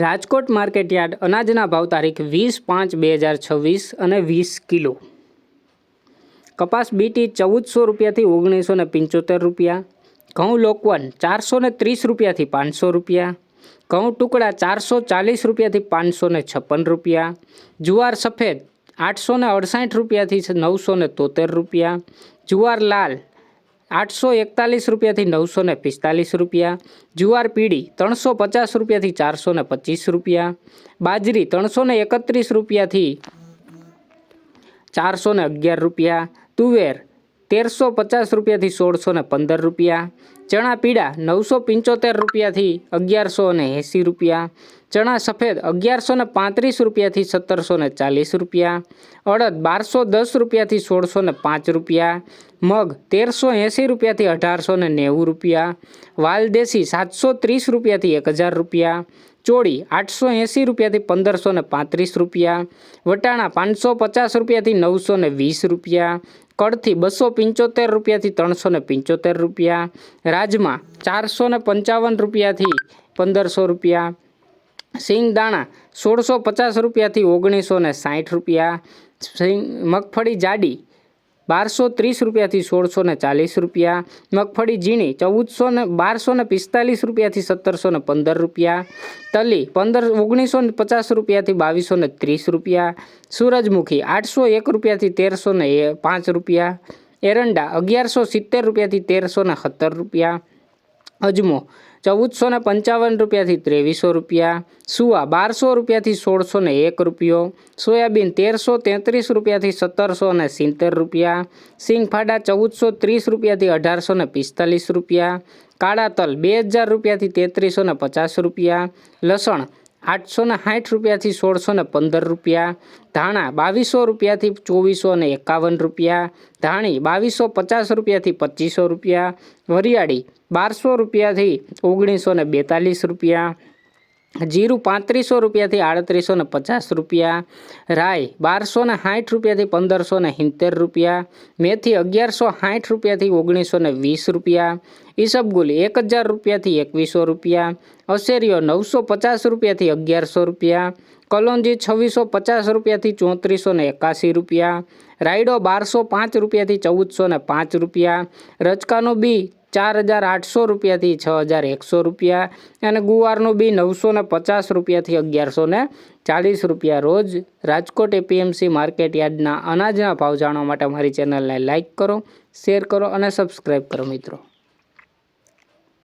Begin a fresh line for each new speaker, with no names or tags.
Rajkot market yard અનાજના ભાવ તારીખ 20/5/2026 અને 20 કિલો. કપાસ બીટી 1400 રૂપિયાથી 1975 રૂપિયા. ઘઉં લોકવન 430 રૂપિયાથી 500 રૂપિયા. ઘઉં ટુકડા 440 રૂપિયાથી 556 રૂપિયા. જુવાર સફેદ 868 રૂપિયાથી 973 રૂપિયા. જુવાર લાલ 841 રૂપિયાથી 945 રૂપિયા. જુવાર પીળી 350 રૂપિયાથી 425 રૂપિયા. બાજરી 331 રૂપિયાથી 411 રૂપિયા. તુવેર 1350 રૂપિયાથી 1615 રૂપિયા. ચણા પીળા 975 રૂપિયાથી 1180 રૂપિયા. ચણા સફેદ 1135 રૂપિયાથી 1740 રૂપિયા. અડદ 1210 રૂપિયાથી 1605 રૂપિયા. મગ 1380 રૂપિયાથી 1890 રૂપિયા. વાલદેશી 730 રૂપિયાથી 1000 રૂપિયા. ચોળી 880 રૂપિયાથી 1535 રૂપિયા. વટાણા 550 રૂપિયાથી 920 રૂપિયા. કડથી 275 રૂપિયાથી 375 રૂપિયા. રાજમા 455 રૂપિયાથી 1500 રૂપિયા. સિંગદાણા 1650 રૂપિયાથી 1960 રૂપિયા. મગફળી જાડી 1230 રૂપિયાથી 1640 રૂપિયા. મગફળી ઝીણી 1245 રૂપિયાથી 1715 રૂપિયા. તલી 1950 રૂપિયાથી 2230 રૂપિયા. સૂરજમુખી 801 રૂપિયાથી 1305 રૂપિયા. એરંડા 1170 રૂપિયાથી 1317 રૂપિયા. અજમો 1455 રૂપિયાથી 2300 રૂપિયા. સુવા 1200 રૂપિયાથી 1601 રૂપિયો. સોયાબીન 1333 રૂપિયાથી 1770 રૂપિયા. સિંગફાડા 1430 રૂપિયાથી 1845 રૂપિયા. કાળા તલ 2000 રૂપિયાથી 3350 રૂપિયા. લસણ 860 રૂપિયાથી 1615 રૂપિયા. ધાણા 2200 રૂપિયાથી 2451 રૂપિયા. ધાણી 2250 રૂપિયાથી 2500 રૂપિયા. વરિયાળી 1200 રૂપિયાથી 1942 રૂપિયા. જીરું 3500 રૂપિયાથી 3850 રૂપિયા. રાઈ 1260 રૂપિયાથી 1570 રૂપિયા. મેથી 1160 રૂપિયાથી 1920 રૂપિયા. ઈસબગુલ 1000 રૂપિયાથી 2100 રૂપિયા. અશેરીઓ 950 રૂપિયાથી 1100 રૂપિયા. કલોંજી 2650 રૂપિયાથી 3481 રૂપિયા. રાયડો 1205 રૂપિયાથી 1405 રૂપિયા. રચકાનું બી 4800 રૂપિયાથી 6100 રૂપિયા. અને ગુવારનું બી 950 રૂપિયાથી 1140 રૂપિયા. રોજ રાજકોટ એપીએમસી માર્કેટ યાર્ડના અનાજના ભાવ જાણવા માટે મારી ચેનલને લાઇક કરો, શેર કરો અને સબસ્ક્રાઈબ કરો મિત્રો.